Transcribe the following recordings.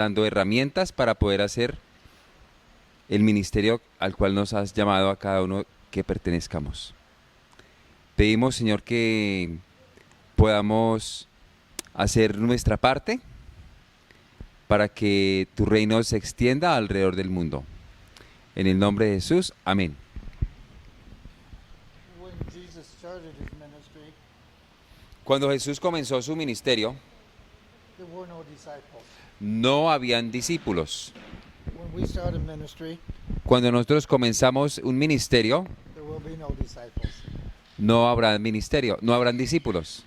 dando herramientas para poder hacer el ministerio al cual nos has llamado a cada uno que pertenezcamos. Pedimos, Señor, que podamos hacer nuestra parte para que tu reino se extienda alrededor del mundo. En el nombre de Jesús, amén. When Jesus started his ministry, Cuando Jesús comenzó su ministerio, there were no disciples. no habían discípulos. When we start a ministry, Cuando nosotros comenzamos un ministerio, there will be no disciples. no habrá ministerio, no habrán discípulos.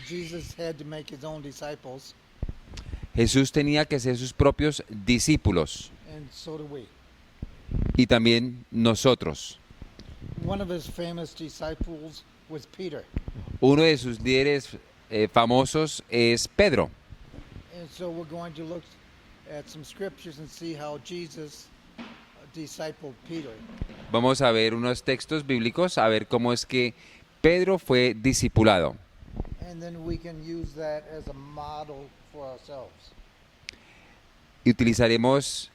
Jesus had to make his own disciples, Jesús tenía que ser sus propios discípulos and so do we. y también nosotros. One of his famous disciples was Peter. Uno de sus líderes famosos es Pedro. And so we're going to look at some scriptures and see how Jesus discipled Peter. Vamos a ver unos textos bíblicos, a ver cómo es que Pedro fue discipulado. And then we can use that as a model for ourselves. Y utilizaremos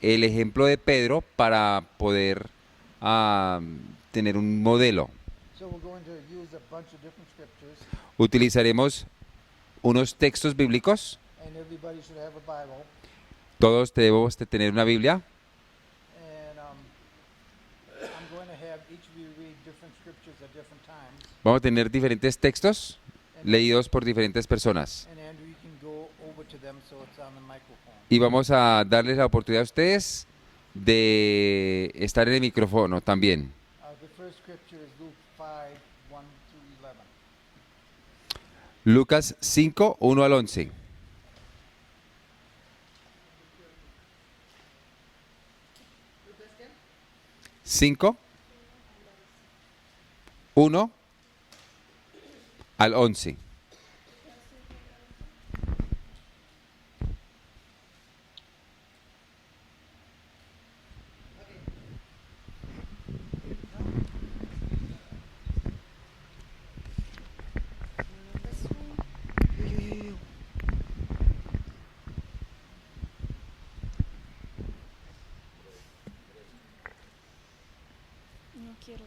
el ejemplo de Pedro para poder tener un modelo. So we're going to use a bunch of different scriptures, Utilizaremos unos textos bíblicos. and everybody should have a Bible. Todos debemos de tener una Biblia. And I'm going to have each of you read different scriptures at different times. Vamos a tener diferentes textos leídos por diferentes personas. And Andrew, you can go over to them so it's on the microphone. Y vamos a darles la oportunidad a ustedes de estar en el micrófono también. The first scripture is Luke 5, 1 through 11. Lucas 5, 1 al 11. Cinco, 1 al 11. No quiero.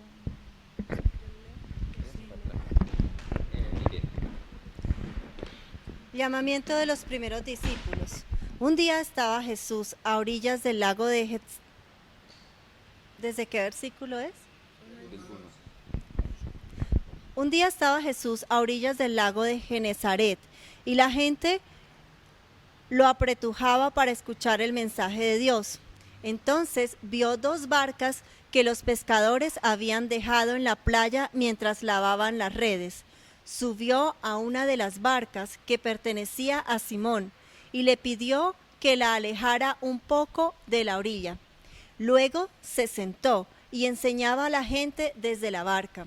Llamamiento de los primeros discípulos. Un día estaba Jesús a orillas del lago de ¿Desde qué versículo es? Un día estaba Jesús a orillas del lago de Genezaret y la gente lo apretujaba para escuchar el mensaje de Dios. Entonces vio dos barcas que los pescadores habían dejado en la playa mientras lavaban las redes. Subió a una de las barcas que pertenecía a Simón y le pidió que la alejara un poco de la orilla. Luego se sentó y enseñaba a la gente desde la barca.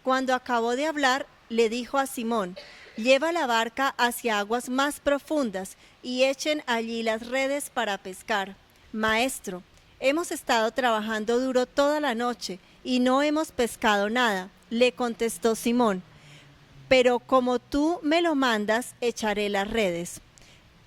Cuando acabó de hablar, le dijo a Simón: lleva la barca hacia aguas más profundas y echen allí las redes para pescar. Maestro, hemos estado trabajando duro toda la noche y no hemos pescado nada, le contestó Simón. Pero como tú me lo mandas, echaré las redes.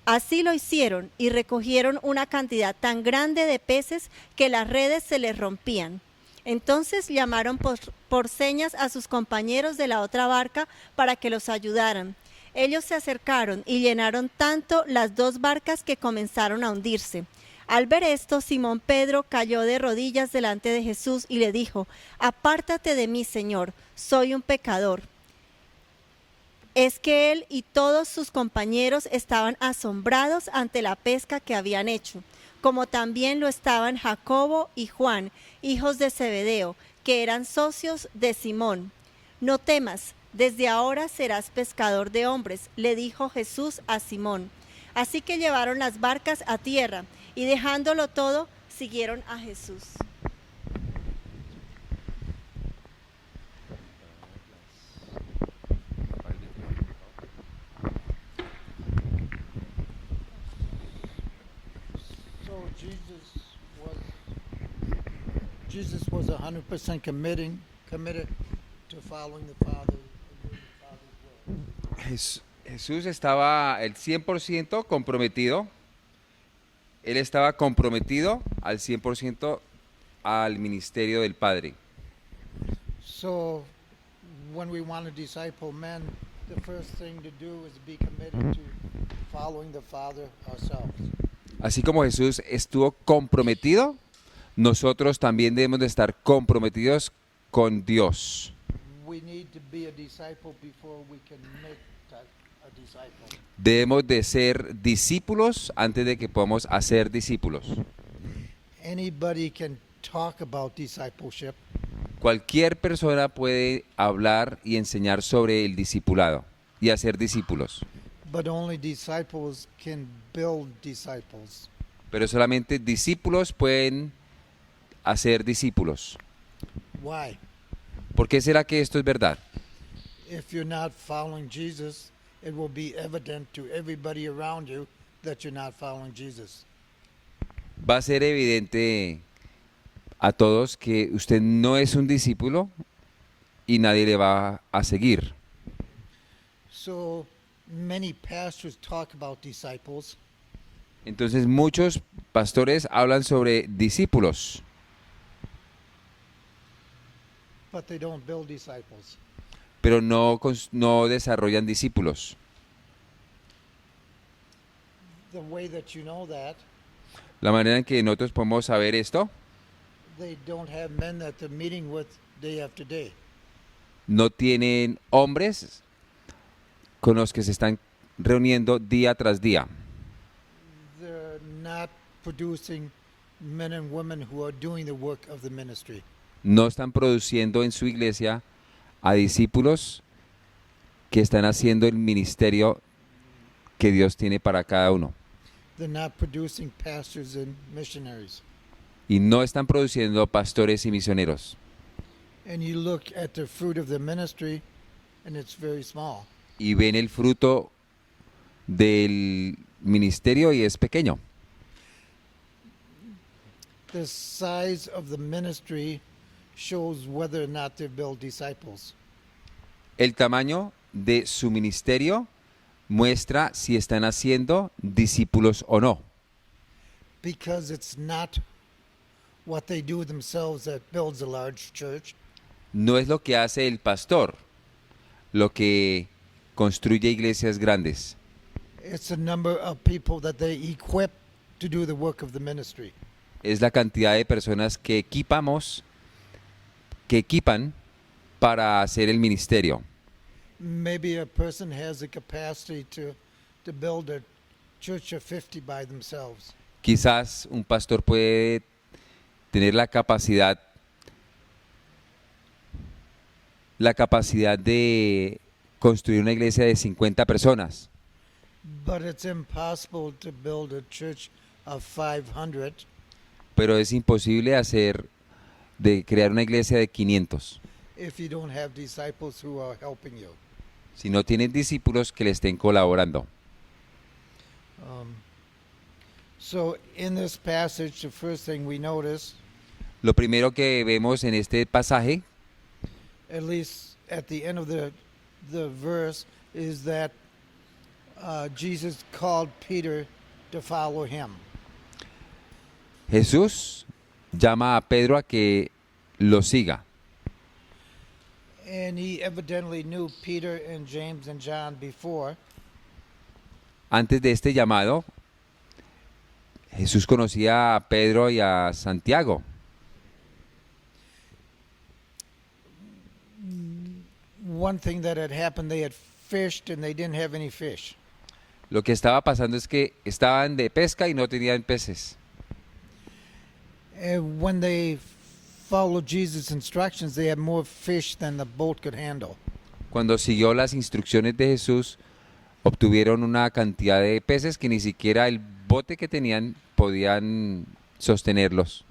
Así lo hicieron y recogieron una cantidad tan grande de peces que las redes se les rompían. Entonces llamaron por señas a sus compañeros de la otra barca para que los ayudaran. Ellos se acercaron y llenaron tanto las dos barcas que comenzaron a hundirse. Al ver esto, Simón Pedro cayó de rodillas delante de Jesús y le dijo: apártate de mí, Señor, soy un pecador. Es que él y todos sus compañeros estaban asombrados ante la pesca que habían hecho, como también lo estaban Jacobo y Juan, hijos de Zebedeo, que eran socios de Simón. No temas, desde ahora serás pescador de hombres, le dijo Jesús a Simón. Así que llevaron las barcas a tierra y dejándolo todo, siguieron a Jesús. So Jesus was 100% committed to following the Father and doing the Father's will. Jesús estaba el 100% comprometido Él estaba comprometido al 100% al ministerio del Padre. So when we want to disciple men, the first thing to do is be committed to following the Father ourselves. Así como Jesús estuvo comprometido, nosotros también debemos de estar comprometidos con Dios. We need to be a disciple before we can make a disciple. Debemos de ser discípulos antes de que podamos hacer discípulos. Anybody can talk about discipleship, Cualquier persona puede hablar y enseñar sobre el discipulado y hacer discípulos, but only disciples can build disciples. pero solamente discípulos pueden hacer discípulos. Why? ¿Por qué será que esto es verdad? If you're not following Jesus, it will be evident to everybody around you that you're not following Jesus. Va a ser evidente a todos que usted no es un discípulo y nadie le va a seguir. So many pastors talk about disciples, Entonces muchos pastores hablan sobre discípulos, but they don't build disciples. pero no desarrollan discípulos. The way that you know that, La manera en que nosotros podemos saber esto, they don't have men that they're meeting with day after day. no tienen hombres con los que se están reuniendo día tras día. They're not producing men and women who are doing the work of the ministry. No están produciendo en su iglesia a discípulos que están haciendo el ministerio que Dios tiene para cada uno. They're not producing pastors and missionaries. Y no están produciendo pastores y misioneros. And you look at the fruit of the ministry, and it's very small. Y ven el fruto del ministerio y es pequeño. The size of the ministry shows whether or not they build disciples. El tamaño de su ministerio muestra si están haciendo discípulos o no. Because it's not what they do themselves that builds a large church. No es lo que hace el pastor lo que construye iglesias grandes. It's the number of people that they equip to do the work of the ministry. Es la cantidad de personas que equipan para hacer el ministerio. Maybe a person has the capacity to build a church of 50 by themselves. Quizás un pastor puede tener la capacidad de construir una iglesia de 50 personas, But it's impossible to build a church of 500 pero es imposible crear una iglesia de 500 if you don't have disciples who are helping you. si no tienen discípulos que le estén colaborando. So in this passage, the first thing we notice, Lo primero que vemos en este pasaje, at least at the end of the verse, is that Jesus called Peter to follow him. Jesús llama a Pedro a que lo siga. And he evidently knew Peter and James and John before. Antes de este llamado, Jesús conocía a Pedro y a Santiago. One thing that had happened, they had fished and they didn't have any fish. Lo que estaba pasando es que estaban de pesca y no tenían peces. And when they followed Jesus' instructions, they had more fish than the boat could handle. Cuando siguió las instrucciones de Jesús, obtuvieron una cantidad de peces que ni siquiera el bote que tenían podían sostenerlos.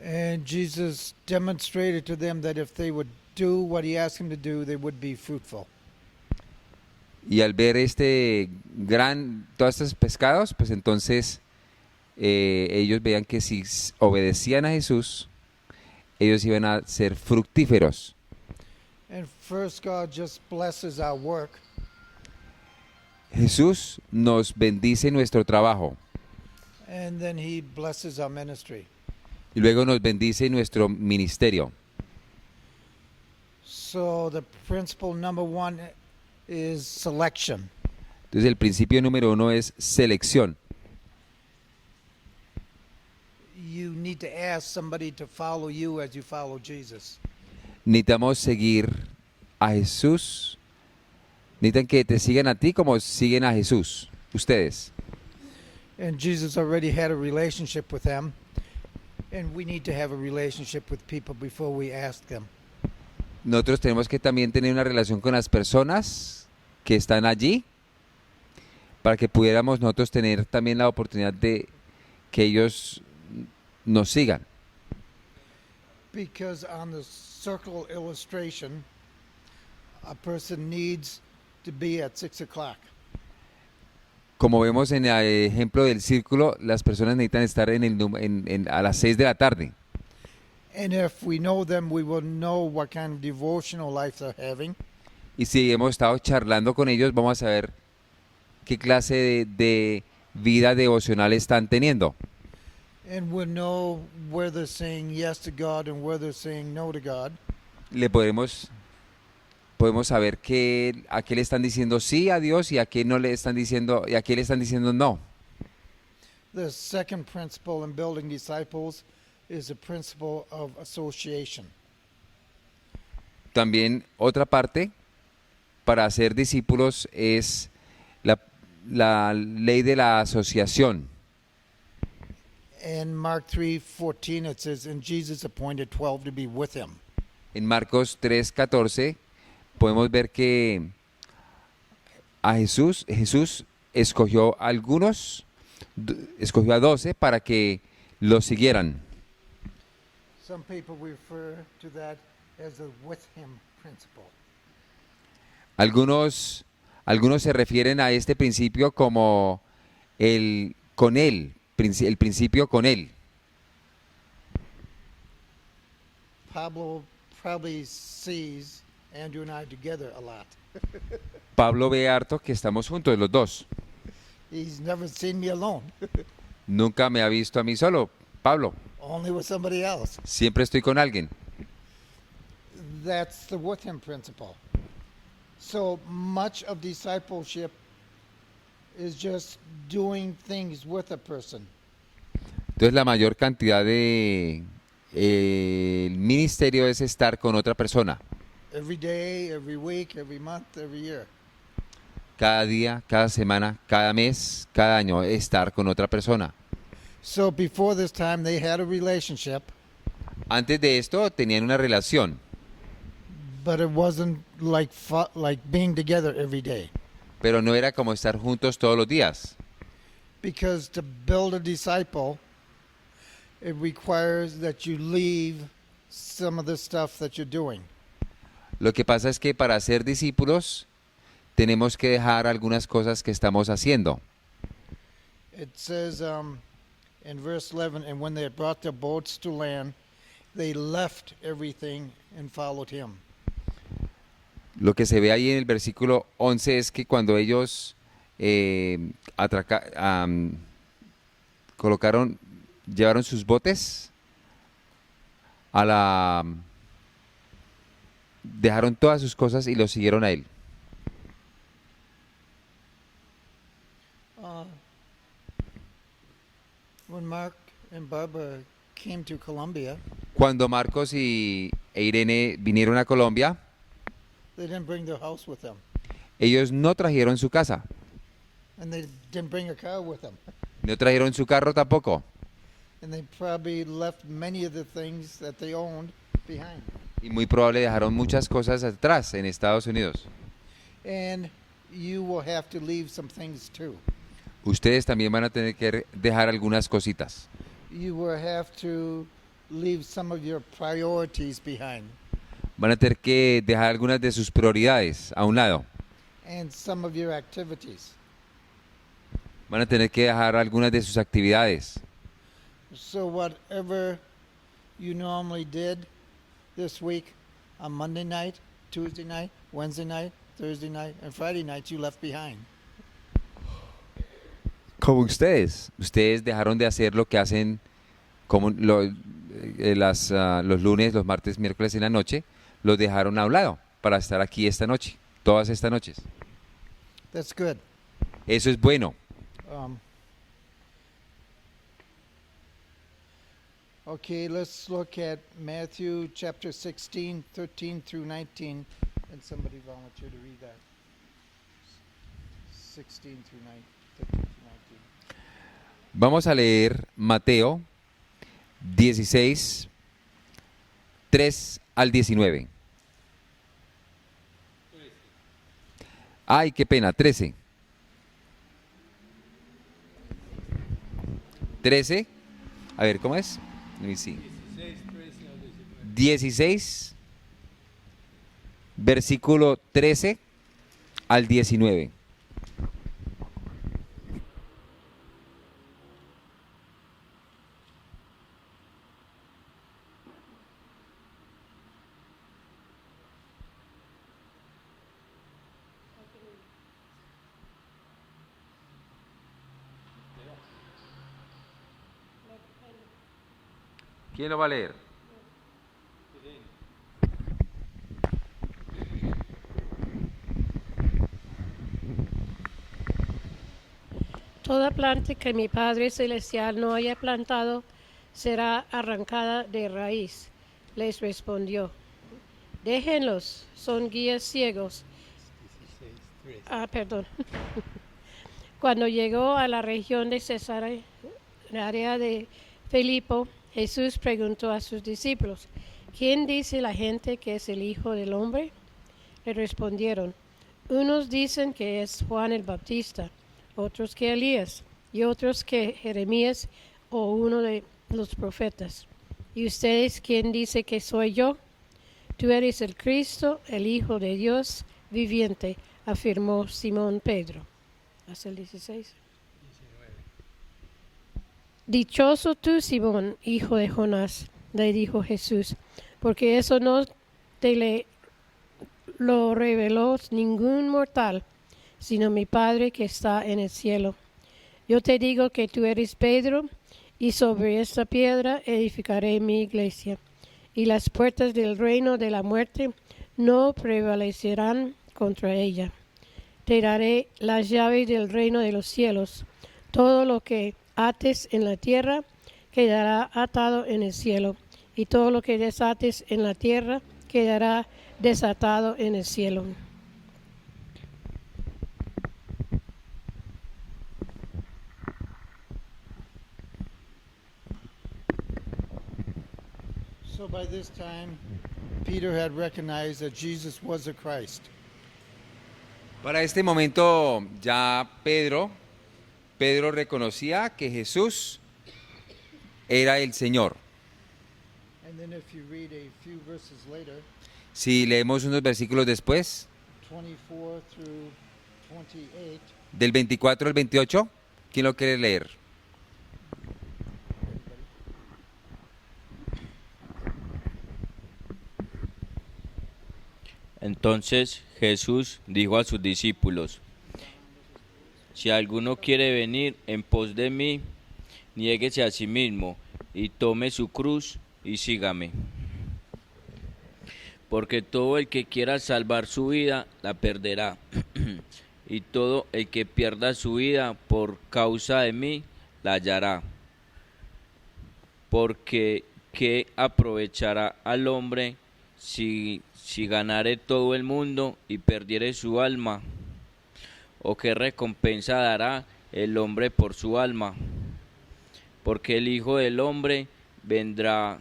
And Jesus demonstrated to them that if they would do what he asked them to do, they would be fruitful. Y al ver todos estos pescados, pues entonces ellos veían que si obedecían a Jesús, ellos iban a ser fructíferos. And first, God just blesses our work. Jesús nos bendice nuestro trabajo. And then he blesses our ministry. Y luego nos bendice nuestro ministerio. So the principle number 1 is selection. Entonces el principio número 1 es selección. You need to ask somebody to follow you as you follow Jesus. Necesitamos seguir a Jesús. Necesitan que te sigan a ti como siguen a Jesús. Ustedes. And Jesus already had a relationship with them. And we need to have a relationship with people before we ask them. Nosotros tenemos que también tener una relación con las personas que están allí para que pudiéramos nosotros tener también la oportunidad de que ellos nos sigan. Because on the circle illustration, a person needs to be at 6 o'clock. Como vemos en el ejemplo del círculo, las personas necesitan estar a las 6 de la tarde. And if we know them, we will know what kind of devotional life they're having. Y si hemos estado charlando con ellos, vamos a saber qué clase de vida devocional están teniendo. And we'll know where they're saying yes to God and where they're saying no to God. Podemos saber a qué le están diciendo sí a Dios y a qué no le están diciendo y a qué le están diciendo no. The second principle in building disciples is the principle of association. También otra parte para hacer discípulos es la ley de la asociación. In Mark 3:14 it says, and Jesus appointed 12 to be with him. En Marcos 3:14 podemos ver que a Jesús escogió a 12 para que los siguieran. Some people refer to that as the with him principle. Algunos se refieren a este principio como el principio con él. Pablo probably sees Andrew and I together a lot. Pablo ve harto que estamos juntos los dos. He's never seen me alone, Nunca me ha visto a mí solo, Pablo. only with somebody else. Siempre estoy con alguien. That's the with him principle. So much of discipleship is just doing things with a person. Entonces la mayor cantidad de el ministerio es estar con otra persona. Every day, every week, every month, every year. Cada día, cada semana, cada mes, cada año, estar con otra persona. So before this time, they had a relationship, Antes de esto tenían una relación, but it wasn't like being together every day. pero no era como estar juntos todos los días. Because to build a disciple, it requires that you leave some of the stuff that you're doing. Lo que pasa es que para ser discípulos tenemos que dejar algunas cosas que estamos haciendo. It says in verse 11, and when they had brought their boats to land, they left everything and followed him. Lo que se ve ahí en el versículo 11 es que cuando ellos llevaron sus botes dejaron todas sus cosas y lo siguieron a él. When Mark and Barbara came to Colombia, Cuando Marcos e Irene vinieron a Colombia, they didn't bring their house with them, ellos no trajeron su casa, and they didn't bring a car with them, no trajeron su carro tampoco, and they probably left many of the things that they owned behind. y muy probable dejaron muchas cosas atrás en Estados Unidos. And you will have to leave some things too. Ustedes también van a tener que dejar algunas cositas. You will have to leave some of your priorities behind, Van a tener que dejar algunas de sus prioridades a un lado. and some of your activities. Van a tener que dejar algunas de sus actividades. So whatever you normally did this week on Monday night, Tuesday night, Wednesday night, Thursday night, and Friday night, you left behind. como ustedes. Ustedes dejaron de hacer lo que hacen como los lunes, los martes, miércoles en la noche, los dejaron a un lado para estar aquí esta noche, todas estas noches. That's good. Eso es bueno. Okay, let's look at Matthew chapter 16, 13 through 19. And somebody volunteer to read that. 16 through 9, 13 through 19. Vamos a leer Mateo 16, 3 al 19. Ay, qué pena, 13. 13. A ver, ¿cómo es? Let me see. 16, versículo 13 al 19. ¿Quién lo va a leer? Toda planta que mi Padre Celestial no haya plantado será arrancada de raíz. Les respondió. Déjenlos, son guías ciegos. Perdón. Cuando llegó a la región de Cesarea de Filipo, Jesús preguntó a sus discípulos, ¿quién dice la gente que es el Hijo del Hombre? Le respondieron, unos dicen que es Juan el Bautista, otros que Elías, y otros que Jeremías o uno de los profetas. ¿Y ustedes quién dice que soy yo? Tú eres el Cristo, el Hijo de Dios viviente, afirmó Simón Pedro. Hasta el 16. Dichoso tú, Simón, hijo de Jonás, le dijo Jesús, porque eso no te lo reveló ningún mortal, sino mi Padre que está en el cielo. Yo te digo que tú eres Pedro, y sobre esta piedra edificaré mi iglesia, y las puertas del reino de la muerte no prevalecerán contra ella. Te daré las llaves del reino de los cielos. Todo lo que ates en la tierra quedará atado en el cielo, y todo lo que desates en la tierra quedará desatado en el cielo. So by this time, Peter had recognized that Jesus was the Christ. Para este momento ya Pedro reconocía que Jesús era el Señor. And then if you read a few verses later, Si leemos unos versículos después, 24 through 28, del 24 al 28, ¿quién lo quiere leer? Entonces Jesús dijo a sus discípulos, si alguno quiere venir en pos de mí, niéguese a sí mismo y tome su cruz y sígame. Porque todo el que quiera salvar su vida, la perderá. Y todo el que pierda su vida por causa de mí, la hallará. Porque ¿qué aprovechará al hombre si ganare todo el mundo y perdiere su alma? ¿O qué recompensa dará el hombre por su alma? Porque el Hijo del Hombre vendrá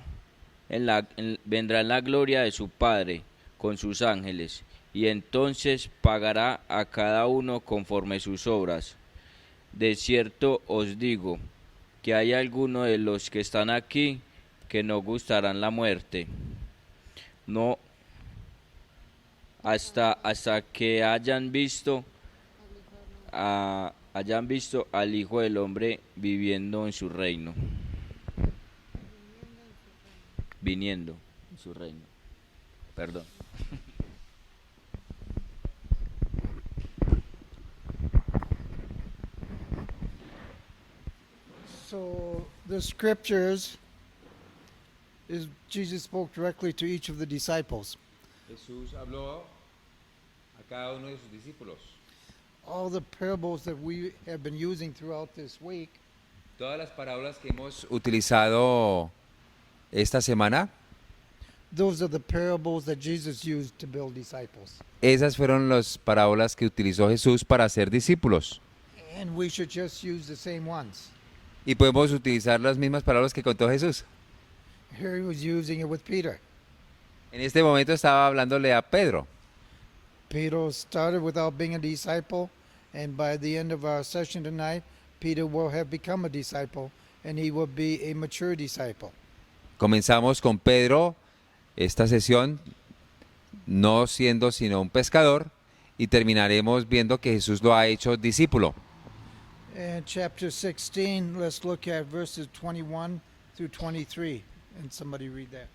en la gloria de su Padre con sus ángeles, y entonces pagará a cada uno conforme sus obras. De cierto os digo que hay algunos de los que están aquí que no gustarán la muerte, no hasta que hayan visto al Hijo del Hombre viniendo en su reino. Perdón. So the scriptures is Jesus spoke directly to each of the disciples. Jesús habló a cada uno de sus discípulos. All the parables that we have been using throughout this week Todas las parábolas que hemos utilizado esta semana, those are the parables that Jesus used to build disciples. esas fueron las parábolas que utilizó Jesús para hacer discípulos. And we should just use the same ones. Y podemos utilizar las mismas palabras que contó Jesús. Here he was using it with Peter. En este momento estaba hablándole a Pedro. Peter started without being a disciple, and by the end of our session tonight, Peter will have become a disciple, and he will be a mature disciple. Comenzamos con Pedro esta sesión no siendo sino un pescador y terminaremos viendo que Jesús lo ha hecho discípulo. And chapter 16, let's look at verses 21 through 23. And somebody read that.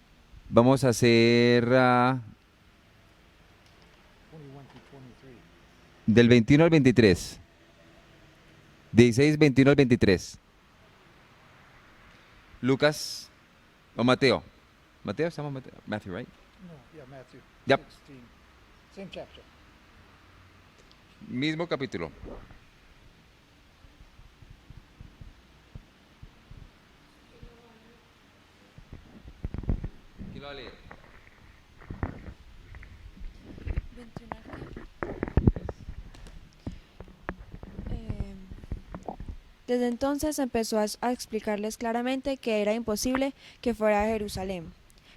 Vamos a hacer 21 through 23. del 21 al 23. 16, 21 al 23. Lucas o Mateo. Mateo, estamos Mateo. Matthew, right? No, yeah, Matthew. Yep. 16. Same chapter. Mismo capítulo. ¿Quién lo va a leer? 21 Desde entonces empezó a explicarles claramente que era imposible que fuera a Jerusalén,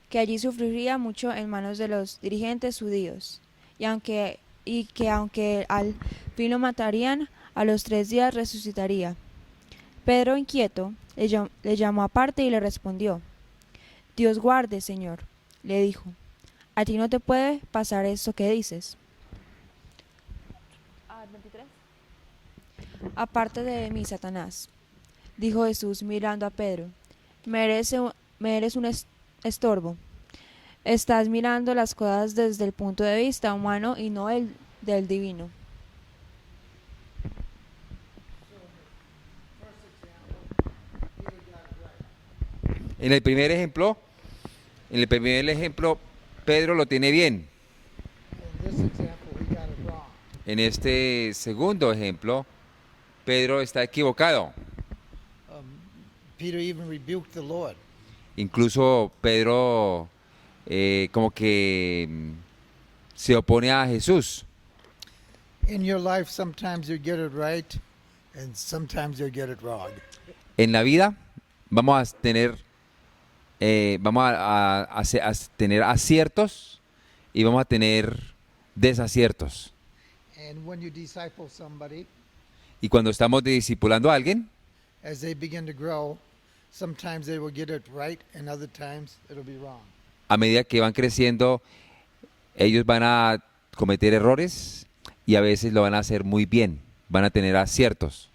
que allí sufriría mucho en manos de los dirigentes judíos, y que aunque al fin lo matarían, a los 3 días resucitaría. Pedro, inquieto, le llamó aparte y le respondió: Dios guarde, Señor, le dijo, a ti no te puede pasar eso que dices. Aparte de mí, Satanás, dijo Jesús mirando a Pedro, me eres un estorbo. Estás mirando las cosas desde el punto de vista humano y no el del divino. En el primer ejemplo, Pedro lo tiene bien. In this example, he got it wrong. En este segundo ejemplo, Pedro está equivocado. Peter even rebuked the Lord. Incluso Pedro como que se opone a Jesús. In your life, sometimes you get it right, and sometimes you get it wrong. En la vida vamos a tener a tener aciertos y vamos a tener desaciertos. And when you disciple somebody, Y cuando estamos discipulando a alguien, as they begin to grow, sometimes they will get it right, and other times it'll be wrong. a medida que van creciendo, ellos van a cometer errores y a veces lo van a hacer muy bien, van a tener aciertos.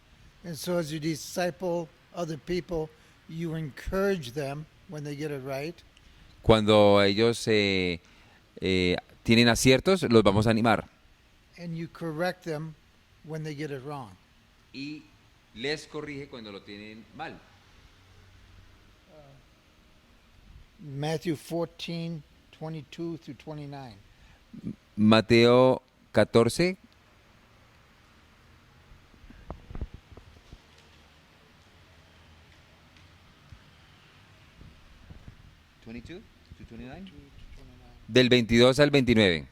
And so as you disciple other people, you encourage them when they get it right, Cuando ellos tienen aciertos, los vamos a animar. and you correct them when they get it wrong. Y les corrige cuando lo tienen mal. Matthew 14, 22 through 29. Mateo 14. Del 22 al 29.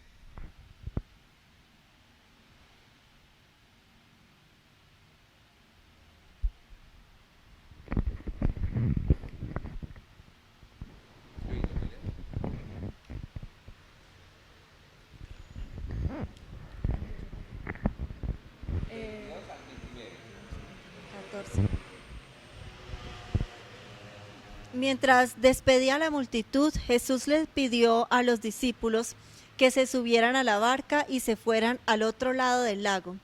Mientras despedía a la multitud, Jesús les pidió a los discípulos que se subieran a la barca y se fueran al otro lado del lago.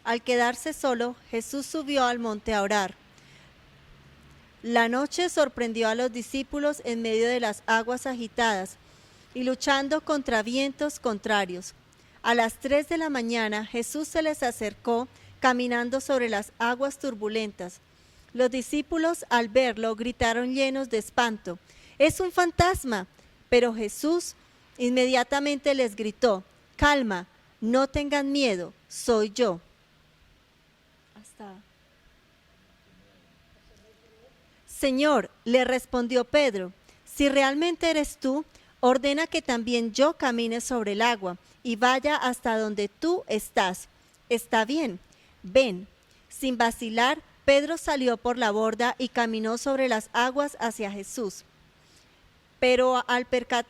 Al quedarse solo, Jesús subió al monte a orar. La noche sorprendió a los discípulos en medio de las aguas agitadas y luchando contra vientos contrarios. A las 3 de la mañana, Jesús se les acercó caminando sobre las aguas turbulentas. Los discípulos al verlo gritaron llenos de espanto, ¡es un fantasma! Pero Jesús inmediatamente les gritó, calma, no tengan miedo, soy yo. Señor, le respondió Pedro, si realmente eres tú, ordena que también yo camine sobre el agua y vaya hasta donde tú estás. Está bien, ven. Sin vacilar, Pedro salió por la borda y caminó sobre las aguas hacia Jesús. Pero al percatarse,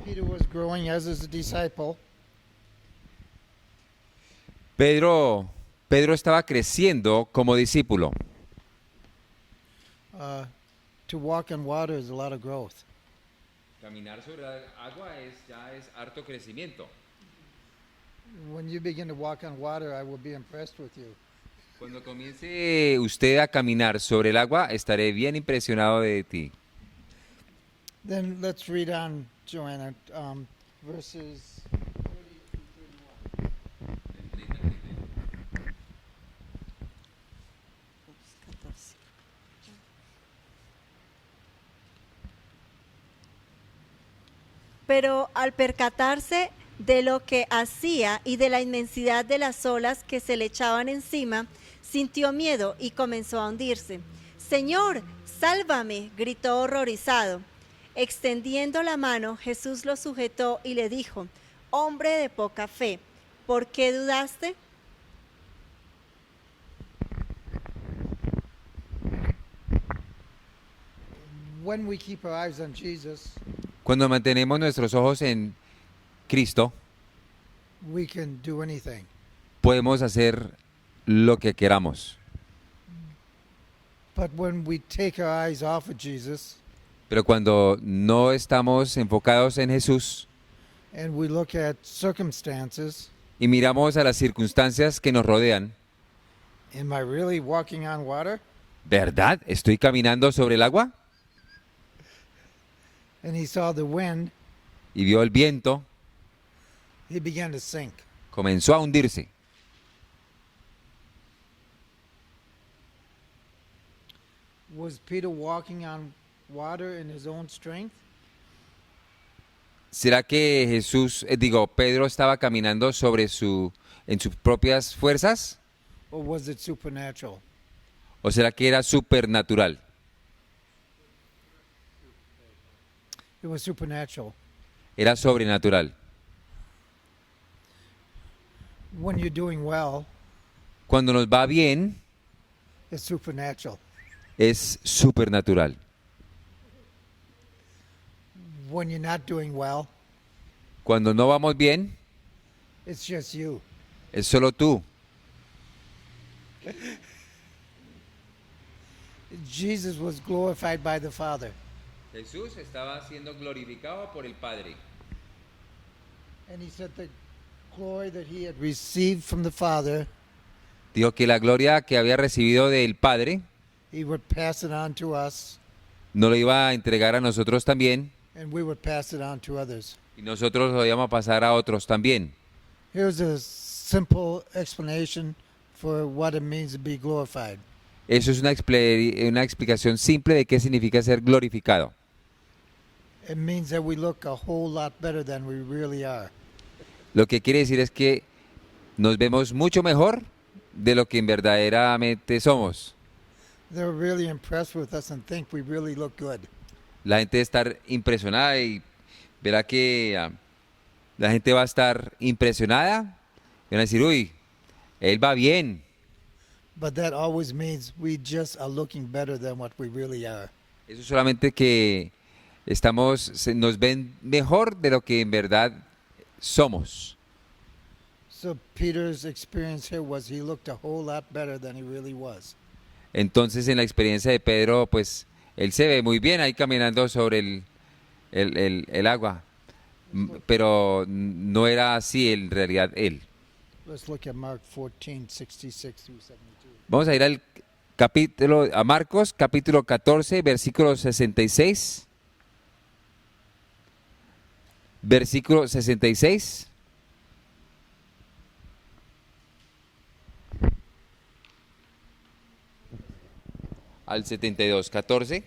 Peter was growing as his disciple. Pedro estaba creciendo como discípulo. To walk on water is a lot of growth. Caminar sobre el agua ya es harto crecimiento. When you begin to walk on water, I will be impressed with you. Cuando comience usted a caminar sobre el agua, estaré bien impresionado de ti. Then let's read on, Joanna, verses 30 through 31. Pero al percatarse de lo que hacía y de la inmensidad de las olas que se le echaban encima, sintió miedo y comenzó a hundirse. Señor, sálvame, gritó horrorizado. Extendiendo la mano, Jesús lo sujetó y le dijo, hombre de poca fe, ¿por qué dudaste? When we keep our eyes on Jesus, Cuando mantenemos nuestros ojos en Cristo, we can do anything. podemos hacer lo que queramos. But when we take our eyes off of Jesus Pero cuando no estamos enfocados en Jesús and we look at circumstances, y miramos a las circunstancias que nos rodean, am I really walking on water? ¿verdad? ¿Estoy caminando sobre el agua? And he saw the wind, Y vio el viento, he began to sink. comenzó a hundirse. Was Peter walking on water in his own strength? ¿Será que Pedro estaba caminando en sus propias fuerzas? Or was it supernatural? ¿O será que era supernatural? It was supernatural. Era sobrenatural. When you're doing well, Cuando nos va bien, it's supernatural. es supernatural. When you're not doing well, Cuando no vamos bien, it's just you. es solo tú. Jesus was glorified by the Father. Jesús estaba siendo glorificado por el Padre. And he said the glory that he had received from the Father, Dijo que la gloria que había recibido del Padre he would pass it on to us, nos lo iba a entregar a nosotros también, and we would pass it on to others. y nosotros lo íbamos a pasar a otros también. Here's a simple explanation for what it means to be glorified. Eso es una explicación simple de qué significa ser glorificado. It means that we look a whole lot better than we really are. Lo que quiere decir es que nos vemos mucho mejor de lo que verdaderamente somos. They're really impressed with us and think we really look good. La gente está impresionada y verá que la gente va a estar impresionada. Van a decir, uy, él va bien. But that always means we just are looking better than what we really are. Eso solamente que nos ven mejor de lo que en verdad somos. So Peter's experience here was he looked a whole lot better than he really was. Entonces en la experiencia de Pedro, pues él se ve muy bien ahí caminando sobre el agua. Pero no era así en realidad él. Let's look at Mark 14, 66 through 72. Vamos a ir a Marcos capítulo 14, versículo 66. Versículo 66. al 72. 14.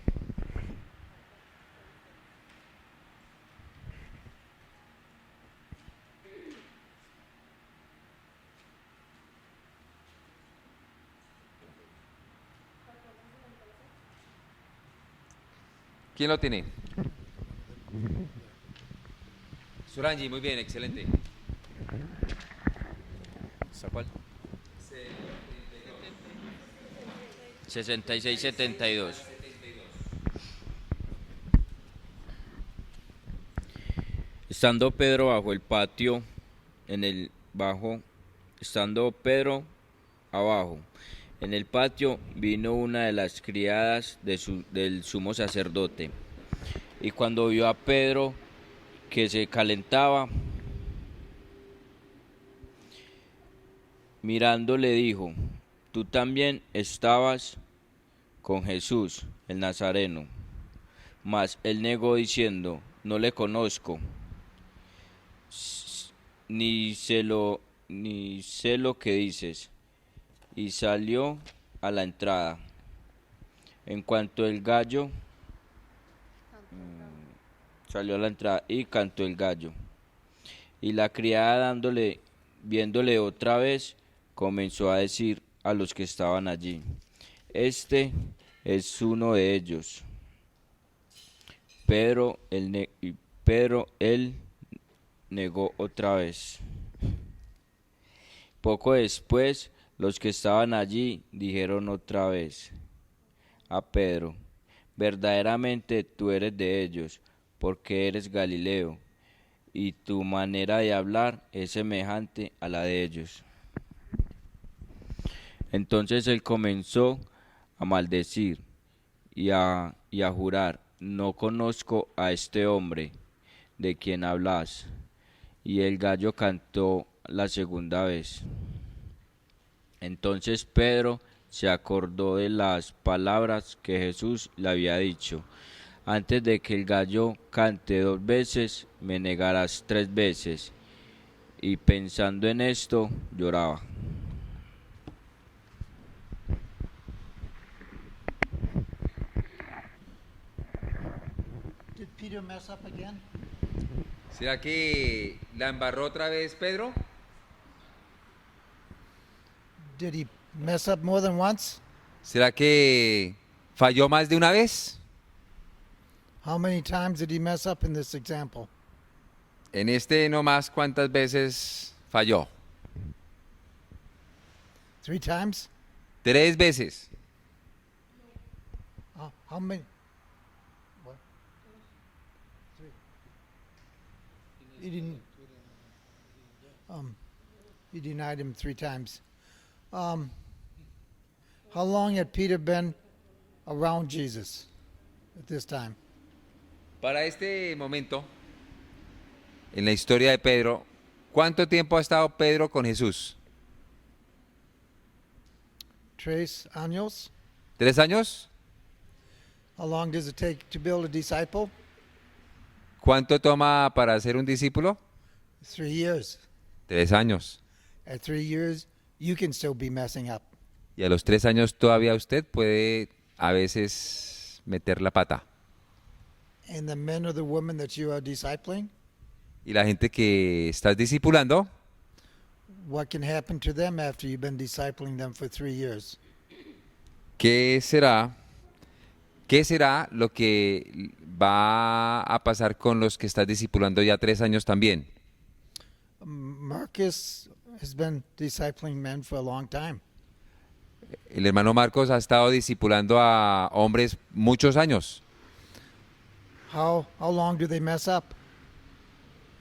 ¿Quién lo tiene? Surangi, muy bien, excelente. ¿Hasta cuál? 66-72. Estando Pedro bajo el patio, estando Pedro abajo, en el patio vino una de las criadas del sumo sacerdote, y cuando vio a Pedro que se calentaba, mirando le dijo: tú también estabas con Jesús, el Nazareno. Mas él negó diciendo: no le conozco, ni sé lo que dices. Y salió a la entrada. En cuanto el gallo salió a la entrada y cantó el gallo. Y la criada viéndole otra vez, comenzó a decir a los que estaban allí: este es uno de ellos. Pero él negó otra vez. Poco después, los que estaban allí dijeron otra vez a Pedro: verdaderamente tú eres de ellos, porque eres Galileo, y tu manera de hablar es semejante a la de ellos. Entonces él comenzó a maldecir y a jurar: no conozco a este hombre de quien hablas. Y el gallo cantó la segunda vez. Entonces Pedro se acordó de las palabras que Jesús le había dicho: antes de que el gallo cante 2 veces, me negarás 3 veces. Y pensando en esto, lloraba. Did Peter mess up again? ¿Será que la embarró otra vez Pedro? Did he mess up more than once? ¿Será que falló más de una vez? How many times did he mess up in this example? En este nomás, ¿cuántas veces falló? 3 times? 3 veces. How many? What? 3. He didn't. He denied him 3 times. How long had Peter been around Jesus at this time? Para este momento, en la historia de Pedro, ¿cuánto tiempo ha estado Pedro con Jesús? 3 años. 3 años. How long does it take to build a disciple? ¿Cuánto toma para ser un discípulo? 3 years. 3 años. At 3 years, you can still be messing up. Y a los 3 años todavía usted puede a veces meter la pata. And the men or the women that you are discipling, Y la gente que estás discipulando, what can happen to them after you've been discipling them for 3 years? ¿qué será lo que va a pasar con los que estás discipulando ya 3 años también? Marcus has been discipling men for a long time. El hermano Marcos ha estado discipulando a hombres muchos años. How long do they mess up?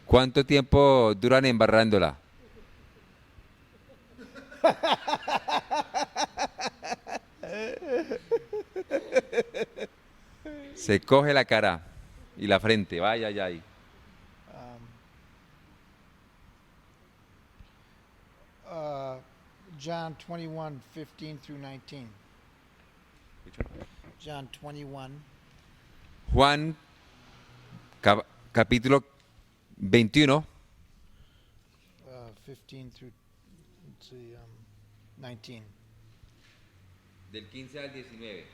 ¿Cuánto tiempo duran embarrándola? Se coge la cara y la frente, vaya, ya. John 21, 15 through 19. John 21, Juan, capítulo 21, 15 through 19. del 15 al 19.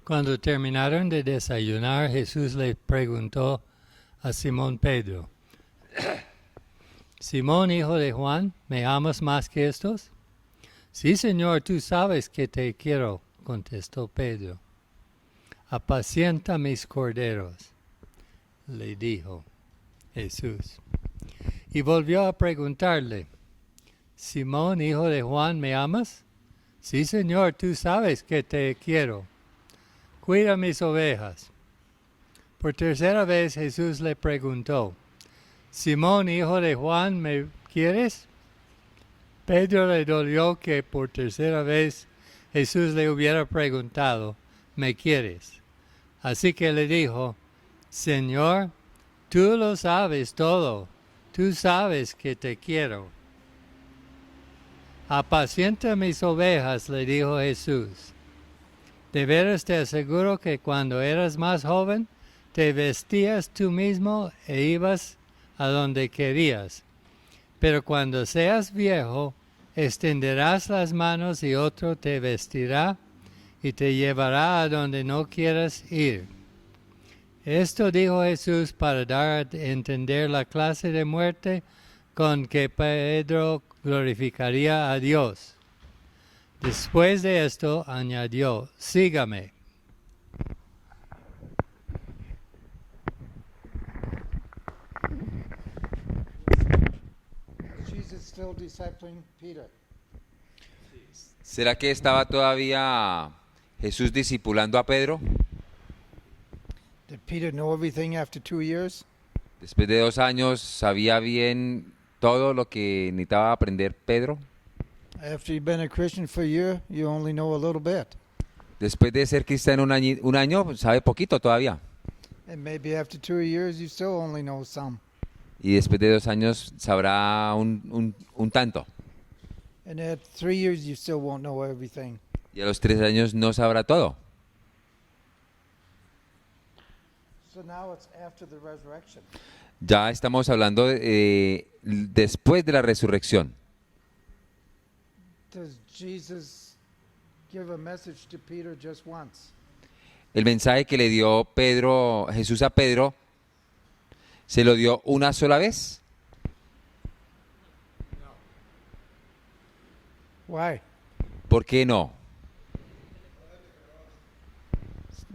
Cuando terminaron de desayunar, Jesús le preguntó a Simón Pedro, Simón, hijo de Juan, ¿me amas más que estos? Sí, Señor, tú sabes que te quiero, contestó Pedro. Apacienta mis corderos, le dijo Jesús. Y volvió a preguntarle, Simón, hijo de Juan, ¿me amas? Sí, Señor, tú sabes que te quiero. Cuida mis ovejas. Por tercera vez Jesús le preguntó, Simón, hijo de Juan, ¿me quieres? Pedro le dolió que por tercera vez Jesús le hubiera preguntado, ¿me quieres? Así que le dijo, Señor, tú lo sabes todo, tú sabes que te quiero. Apacienta mis ovejas, le dijo Jesús. De veras te aseguro que cuando eras más joven, te vestías tú mismo e ibas a donde querías. Pero cuando seas viejo, extenderás las manos y otro te vestirá y te llevará a donde no quieras ir. Esto dijo Jesús para dar a entender la clase de muerte con que Pedro glorificaría a Dios. Después de esto añadió, sígame. Jesus still discipling Peter. ¿Será que estaba todavía Jesús discipulando a Pedro? Did Peter know everything after 2 years? Después de 2 años, ¿sabía bien todo lo que necesitaba aprender Pedro? After you've been a Christian for a year, you only know a little bit. Después de ser cristiano un año, sabe poquito todavía. And maybe after 2 years, you still only know some. Y después de 2 años sabrá un tanto. And at 3 years, you still won't know everything. Y a los 3 años no sabrá todo. So now it's after the resurrection. Ya estamos hablando después de la resurrección. Does Jesus give a message to Peter just once? El mensaje que le dio Jesús a Pedro, ¿se lo dio una sola vez? Why? ¿Por qué no?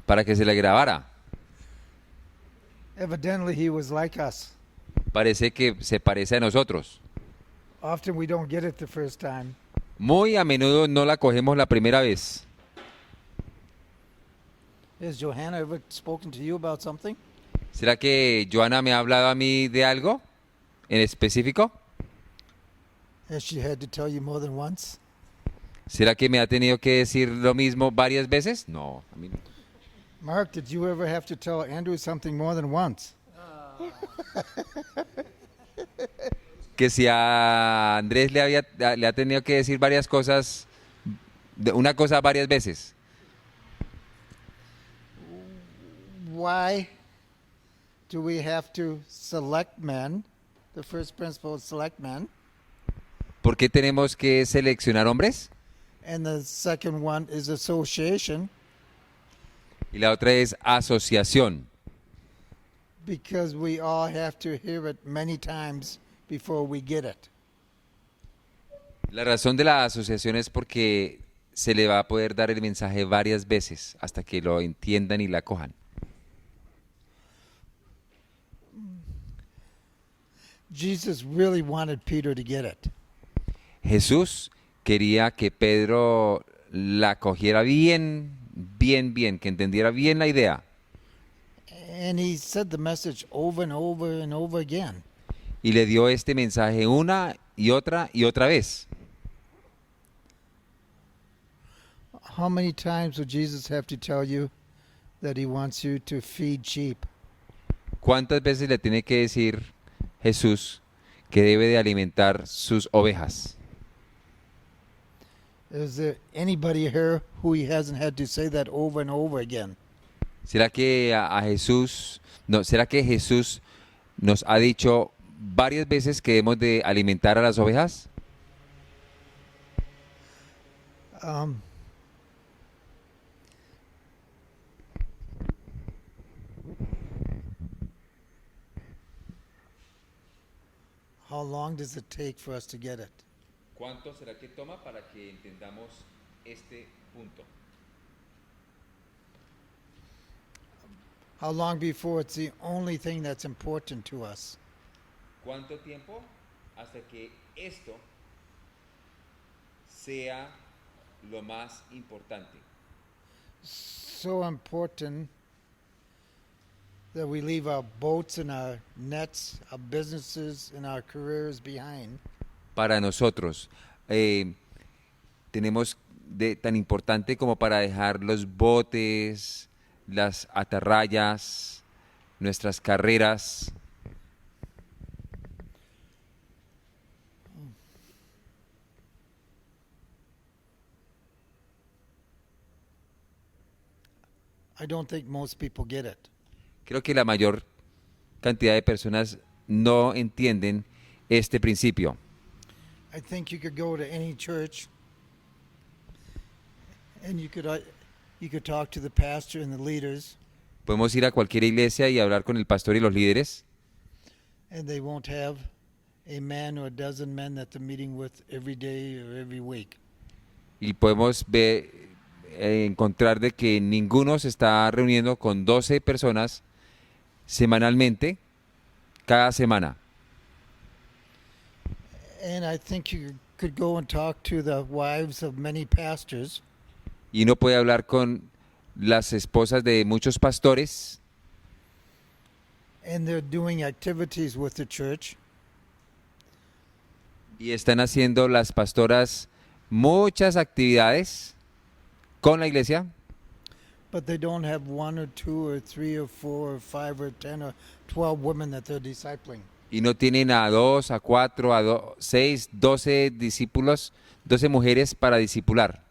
Para que se le grabara. Evidently, he was like us. Parece que se parece a nosotros. Often we don't get it the first time. Muy a menudo no la cogemos la primera vez. Has Johanna ever spoken to you about something? ¿Será que Joana me ha hablado a mí de algo en específico? Has she had to tell you more than once? ¿Será que me ha tenido que decir lo mismo varias veces? No, a mí no. Mark, did you ever have to tell Andrew something more than once? Que si a Andrés le ha tenido que decir varias cosas, una cosa varias veces. Why do we have to select men? The first principle is select men. ¿Por qué tenemos que seleccionar hombres? And the second one is association, Y la otra es asociación. because we all have to hear it many times before we get it. La razón de la asociación es porque se le va a poder dar el mensaje varias veces hasta que lo entiendan y la cojan. Jesus really wanted Peter to get it. Jesús quería que Pedro la cogiera bien, bien, bien, que entendiera bien la idea. And he said the message over and over and over again. Y le dio este mensaje una y otra vez. How many times would Jesus have to tell you that he wants you to feed sheep? ¿Cuántas veces le tiene que decir Jesús que debe de alimentar sus ovejas? Is there anybody here who he hasn't had to say that over and over again? ¿Será que a Jesús, no, será que Jesús nos ha dicho varias veces que debemos de alimentar a las ovejas? Um, how long does it take for us to get it? ¿Cuánto será que toma para que entendamos este punto? How long before it's the only thing that's important to us? ¿Cuánto tiempo hasta que esto sea lo más importante? So important that we leave our boats and our nets, our businesses and our careers behind. Para nosotros, tenemos tan importante como para dejar los botes, las atarrayas, nuestras carreras. I don't think most people get it. Creo que la mayor cantidad de personas no entienden este principio. I think you could go to any church and you could talk to the pastor and the leaders Podemos ir a cualquier iglesia y hablar con el pastor y los líderes and they won't have a man or a dozen men that they're meeting with every day or every week. y podemos encontrar de que ninguno se está reuniendo con 12 personas semanalmente, cada semana. And I think you could go and talk to the wives of many pastors Y uno puede hablar con las esposas de muchos pastores and they're doing activities with the church, y están haciendo las pastoras muchas actividades con la iglesia, but they don't have one or two or three or four or five or 10 or 12 women that they're discipling. y no tienen a 2, a 4, a 6, 12 discípulos, 12 mujeres para discipular.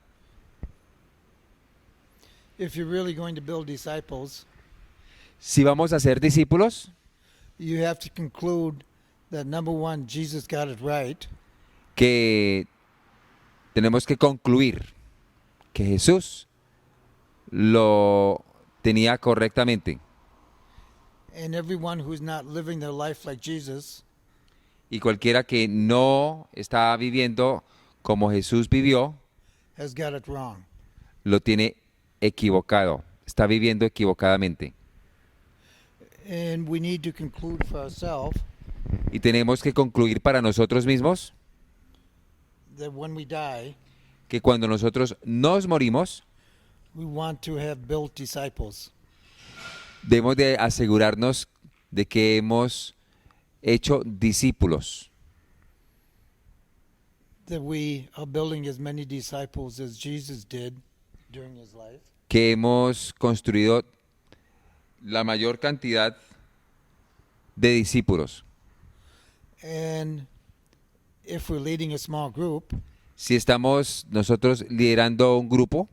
If you're really going to build disciples, Si vamos a ser discípulos, you have to conclude that number one, Jesus got it right, que tenemos que concluir que Jesús lo tenía correctamente and everyone who's not living their life like Jesus y cualquiera que no está viviendo como Jesús vivió, has got it wrong. lo tiene equivocado, está viviendo equivocadamente. And we need to conclude for ourselves Y tenemos que concluir para nosotros mismos that when we die, que cuando nosotros nos morimos, we want to have built disciples. debemos de asegurarnos de que hemos hecho discípulos, That we are building as many disciples as Jesus did during his life. que hemos construido la mayor cantidad de discípulos. And if we're leading a small group, Si estamos nosotros liderando un grupo,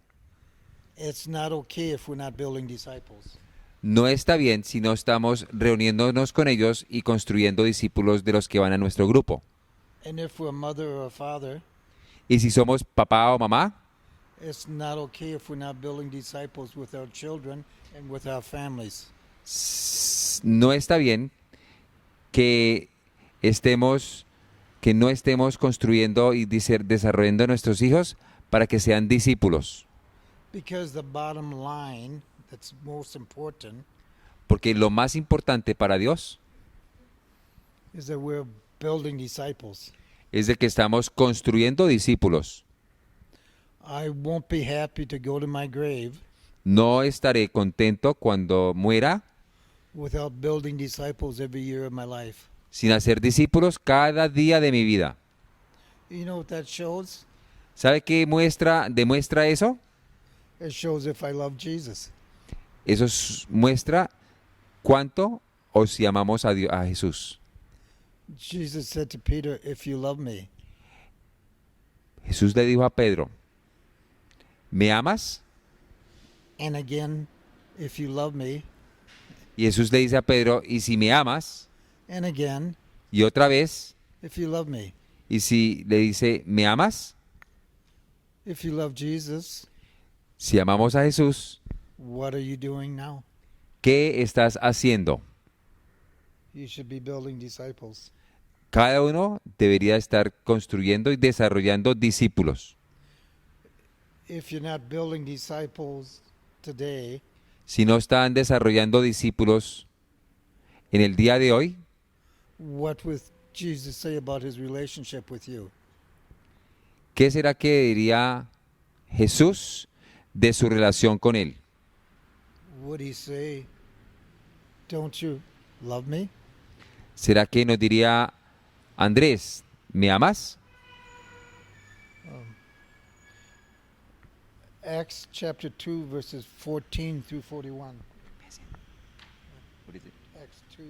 it's not okay if we're not building disciples. no está bien si no estamos reuniéndonos con ellos y construyendo discípulos de los que van a nuestro grupo. And if we're a mother or a father, Y si somos papá o mamá, it's not okay if we're not building disciples with our children and with our families. no está bien que no estemos construyendo y desarrollando a nuestros hijos para que sean discípulos, Because the bottom line that's most important porque lo más importante para Dios is that we're building disciples. es de que estamos construyendo discípulos. I won't be happy to go to my grave No estaré contento cuando muera without building disciples every year of my life. sin hacer discípulos cada día de mi vida. You know what that shows? ¿Sabe qué demuestra eso? It shows if I love Jesus. Eso muestra cuánto o si amamos a Jesús. Jesus said to Peter, if you love me, Jesús le dijo a Pedro, ¿me amas? and again, if you love me, Y Jesús le dice a Pedro, ¿y si me amas? and again, Y otra vez, if you love me. y si le dice, ¿me amas? If you love Jesus, Si amamos a Jesús, what are you doing now? ¿qué estás haciendo? You should be building disciples. Cada uno debería estar construyendo y desarrollando discípulos. If you're not building disciples today, Si no están desarrollando discípulos en el día de hoy, what would Jesus say about his relationship with you? ¿qué será que diría Jesús de su relación con él? Would he say, don't you love me? ¿Será que nos diría, Andrés, ¿me amas? Acts chapter 2, verses 14 through 41. Acts 2,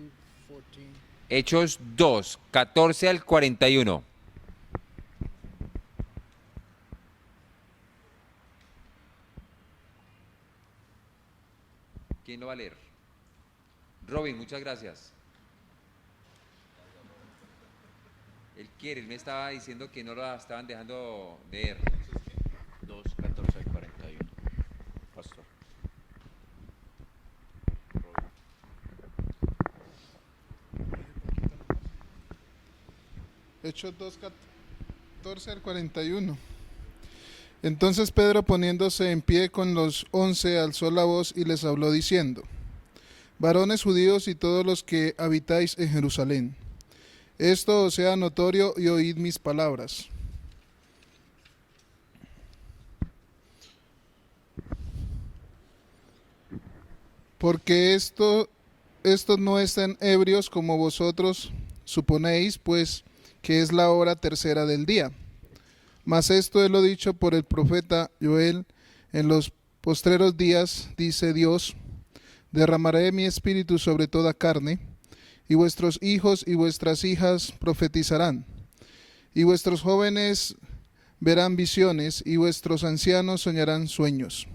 14. Hechos 2, 14 al 41. ¿Quién lo va a leer? Robin, muchas gracias. Él me estaba diciendo que no la estaban dejando leer. 2, 14 al 41. Pastor. Hechos 2, 14 al 41. Entonces Pedro, poniéndose en pie con los 11, alzó la voz y les habló diciendo: varones judíos y todos los que habitáis en Jerusalén, esto os sea notorio y oíd mis palabras. Porque estos no están ebrios como vosotros suponéis, pues que es la hora tercera del día. Mas esto es lo dicho por el profeta Joel: en los postreros días, dice Dios, derramaré mi espíritu sobre toda carne, y vuestros hijos y vuestras hijas profetizarán, y vuestros jóvenes verán visiones, y vuestros ancianos soñarán sueños.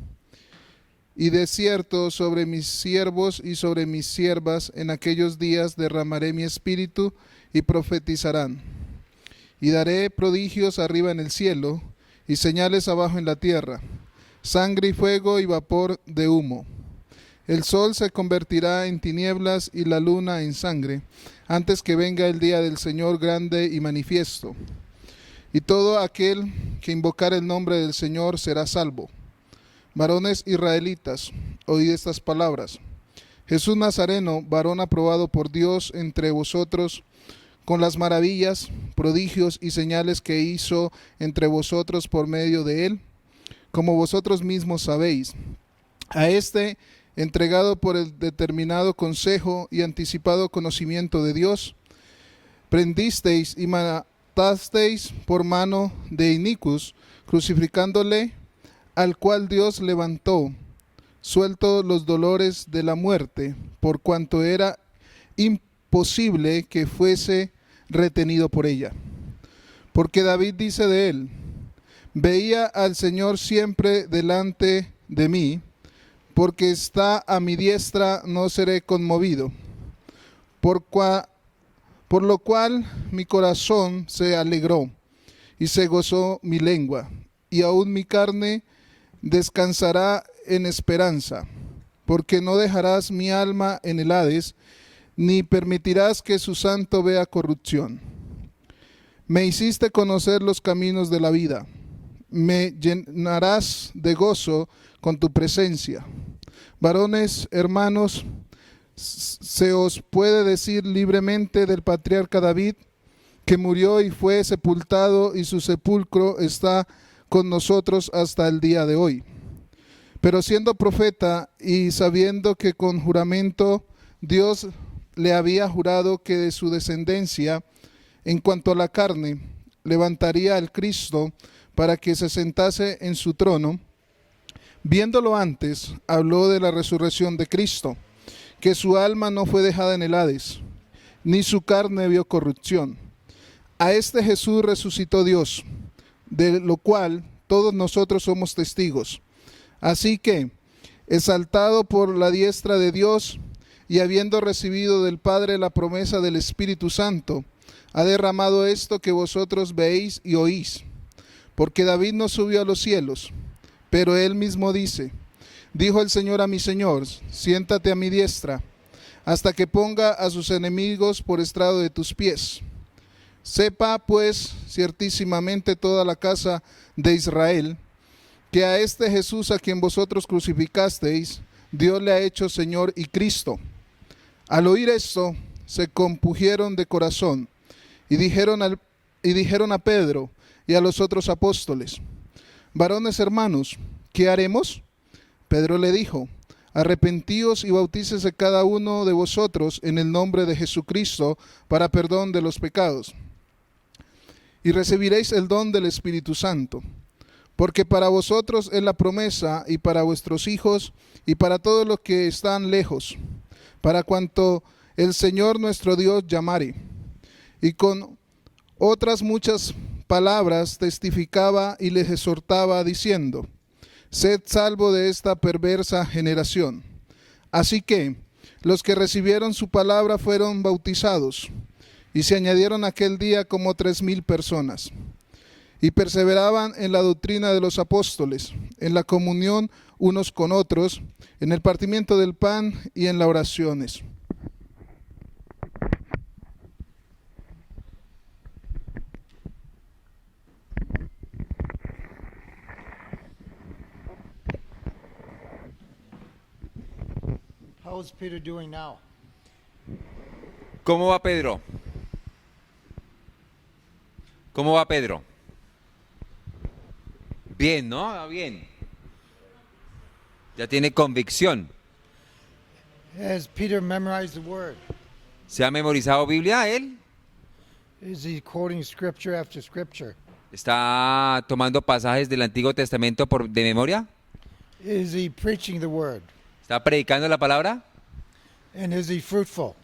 Y de cierto sobre mis siervos y sobre mis siervas en aquellos días derramaré mi espíritu, y profetizarán. Y daré prodigios arriba en el cielo, y señales abajo en la tierra, sangre y fuego y vapor de humo. El sol se convertirá en tinieblas y la luna en sangre, antes que venga el día del Señor grande y manifiesto. Y todo aquel que invocar el nombre del Señor será salvo. Varones israelitas, oíd estas palabras. Jesús Nazareno, varón aprobado por Dios entre vosotros, con las maravillas, prodigios y señales que hizo entre vosotros por medio de él, como vosotros mismos sabéis. A este, entregado por el determinado consejo y anticipado conocimiento de Dios, prendisteis y matasteis por mano de inicuos, crucificándole, al cual Dios levantó, suelto los dolores de la muerte, por cuanto era imposible que fuese retenido por ella. Porque David dice de él: veía al Señor siempre delante de mí, porque está a mi diestra, no seré conmovido. Por lo cual mi corazón se alegró y se gozó mi lengua, y aún mi carne descansará en esperanza, porque no dejarás mi alma en el Hades, ni permitirás que su santo vea corrupción. Me hiciste conocer los caminos de la vida, me llenarás de gozo con tu presencia. Varones, hermanos, se os puede decir libremente del patriarca David, que murió y fue sepultado, y su sepulcro está con nosotros hasta el día de hoy. Pero siendo profeta y sabiendo que con juramento Dios le había jurado que de su descendencia, en cuanto a la carne, levantaría al Cristo para que se sentase en su trono. Viéndolo antes, habló de la resurrección de Cristo, que su alma no fue dejada en el Hades, ni su carne vio corrupción. A este Jesús resucitó Dios, de lo cual todos nosotros somos testigos. Así que, exaltado por la diestra de Dios y habiendo recibido del Padre la promesa del Espíritu Santo, ha derramado esto que vosotros veéis y oís. Porque David no subió a los cielos, pero él mismo dice: dijo el Señor a mi Señor, siéntate a mi diestra, hasta que ponga a sus enemigos por estrado de tus pies. Sepa pues ciertísimamente toda la casa de Israel, que a este Jesús a quien vosotros crucificasteis, Dios le ha hecho Señor y Cristo. Al oír esto, se compungieron de corazón y dijeron a Pedro y a los otros apóstoles: varones hermanos, ¿qué haremos? Pedro le dijo: arrepentíos y bautícese cada uno de vosotros en el nombre de Jesucristo para perdón de los pecados, y recibiréis el don del Espíritu Santo. Porque para vosotros es la promesa, y para vuestros hijos, y para todos los que están lejos, para cuanto el Señor nuestro Dios llamare. Y con otras muchas palabras testificaba y les exhortaba, diciendo: sed salvo de esta perversa generación. Así que los que recibieron su palabra fueron bautizados, y se añadieron aquel día como 3,000 personas. Y perseveraban en la doctrina de los apóstoles, en la comunión unos con otros, en el partimiento del pan y en las oraciones. How is Peter doing now? ¿Cómo va Pedro? ¿Cómo va Pedro? Bien, ¿no? Va bien. Ya tiene convicción. Has Peter memorized the word? ¿Se ha memorizado Biblia él? Is he quoting scripture after scripture? ¿Está tomando pasajes del Antiguo Testamento de memoria? Is he preaching the word? ¿Está predicando la palabra? And is he fruitful?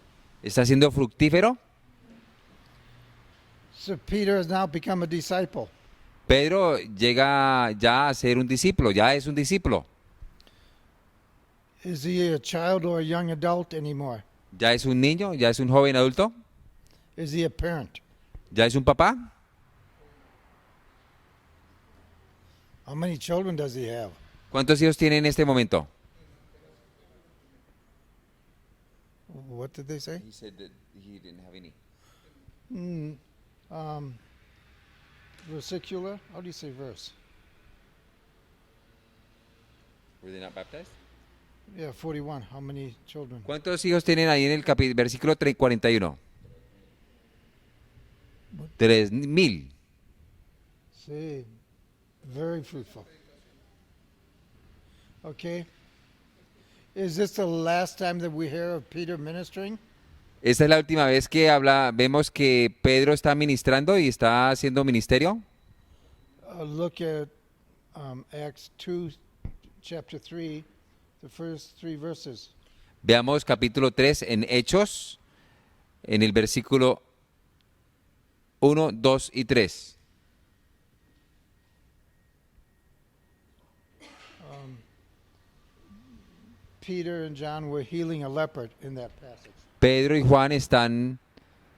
¿Está siendo fructífero? So Peter has now become a disciple. Pedro llega ya a ser un discípulo, ya es un discípulo. Is he a child or a young adult anymore? ¿Ya es un niño? ¿Ya es un joven adulto? Is he a parent? ¿Ya es un papá? How many children does he have? ¿Cuántos hijos tiene en este momento? What did they say? He said that he didn't have any. Versicular? How do you say verse? Were they not baptized? Yeah, 41. How many children? ¿Cuántos hijos tienen ahí en el versículo 41? 3,000. See, very fruitful. Okay. Is this the last time that we hear of Peter ministering? Esta es la última vez que vemos que Pedro está ministrando y está haciendo ministerio. Look at Acts 2, chapter 3, the first 3 verses. Veamos capítulo 3 en Hechos, en el versículo 1, 2 y 3. Peter and John were healing a leper in that passage. Pedro y Juan están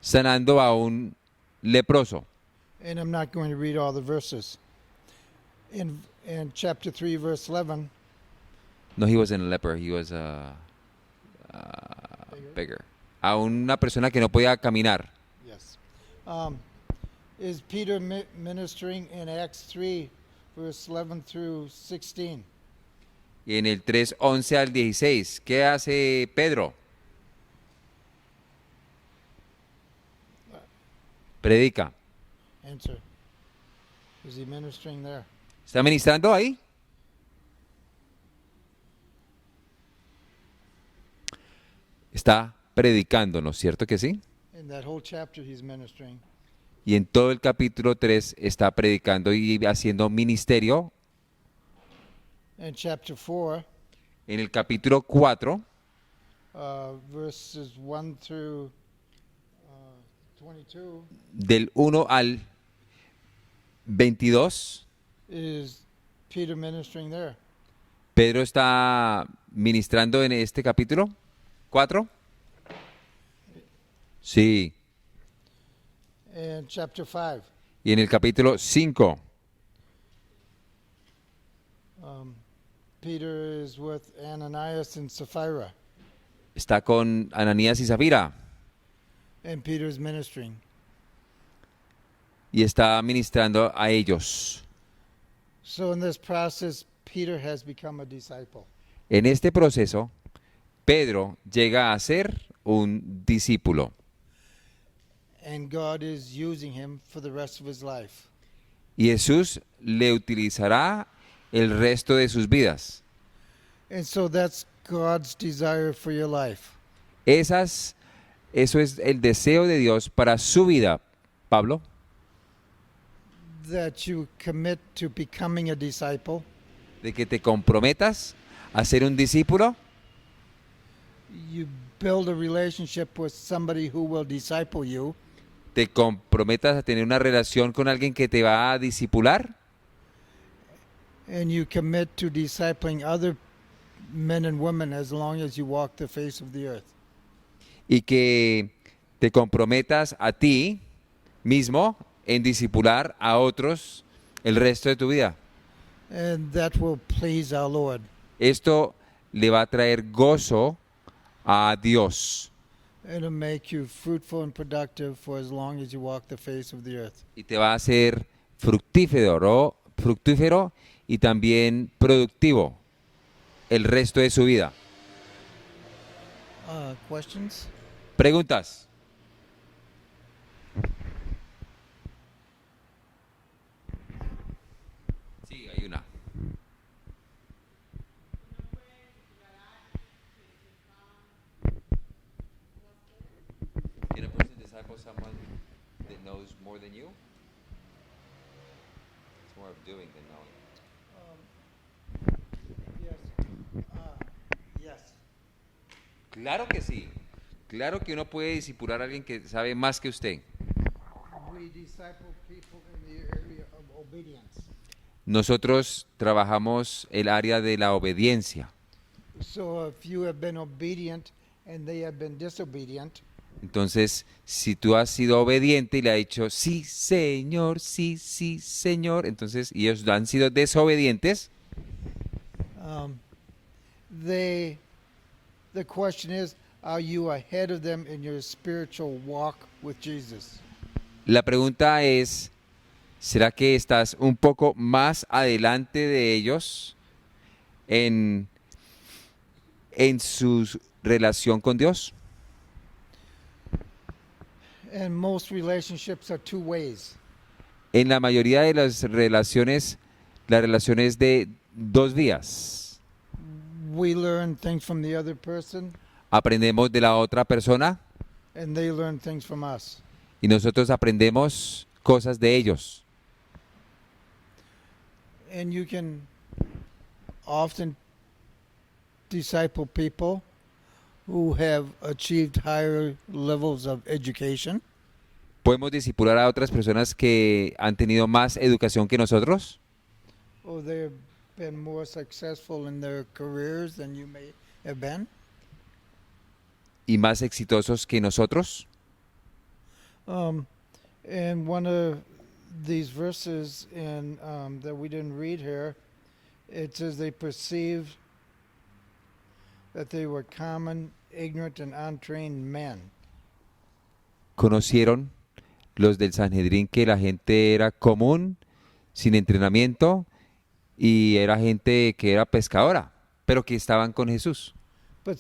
sanando a un leproso. And I'm not going to read all the verses. In chapter 3, verse 11, No, he wasn't a leper, he was a beggar. A una persona que no podía caminar. yes. Is Peter ministering in Acts 3, verse 11 through 16? Y en el 3, 11 al 16, ¿qué hace Pedro? Predica. Answer. Is he ministering there? ¿Está ministrando ahí? Está predicándonos, ¿cierto que sí? In that whole chapter, he's ministering. Y en todo el capítulo 3 está predicando y haciendo ministerio. In chapter 4, En el capítulo 4, verses 1 through 22, del 1 al 22, is Peter ministering there. Pedro está ministrando en este capítulo 4. Sí. In chapter 5, Y en el capítulo 5, Peter is with Ananias and Sapphira, está con Ananías y Zafira and Peter is ministering. y está ministrando a ellos. So in this process, Peter has become a disciple. En este proceso, Pedro llega a ser un discípulo And God is using him for the rest of his life. y Jesús le utilizará el resto de sus vidas. And so that's God's desire for your life. Eso es el deseo de Dios para su vida, Pablo, That you commit to becoming a disciple. de que te comprometas a ser un discípulo, You build a relationship with somebody who will disciple you. te comprometas a tener una relación con alguien que te va a discipular And you commit to discipling other men and women as long as you walk the face of the earth. y que te comprometas a ti mismo en discipular a otros el resto de tu vida. And that will please our Lord. Esto le va a traer gozo a Dios It'll make you fruitful and productive for as long as you walk the face of the earth. y te va a hacer fructífero y también productivo el resto de su vida. Questions? ¿Preguntas? Sí, hay una. Can a person disciple someone that knows more than you? It's more of doing than knowing. Yes. Claro que sí. Claro que uno puede discipular a alguien que sabe más que usted. We disciple people in the area of obedience. Nosotros trabajamos el área de la obediencia. So if you have been obedient and they have been disobedient, Entonces, si tú has sido obediente y le has dicho, sí, señor, entonces, y ellos han sido desobedientes, the question is, are you ahead of them in your spiritual walk with Jesus? la pregunta es, ¿será que estás un poco más adelante de ellos en su relación con Dios? And most relationships are two ways. En la mayoría de las relaciones de dos vías. We learn things from the other person, Aprendemos de la otra persona and they learn things from us. y nosotros aprendemos cosas de ellos. And you can often disciple people who have achieved higher levels of education. ¿Podemos discipular a otras personas que han tenido más educación que nosotros? Or they've been more successful in their careers than you may have been. ¿Y más exitosos que nosotros? And one of these verses that we didn't read here, it says they perceived that they were common, ignorant, and untrained men. Conocieron los del Sanhedrín que la gente era común, sin entrenamiento, y era gente que era pescadora, pero que estaban con Jesús. But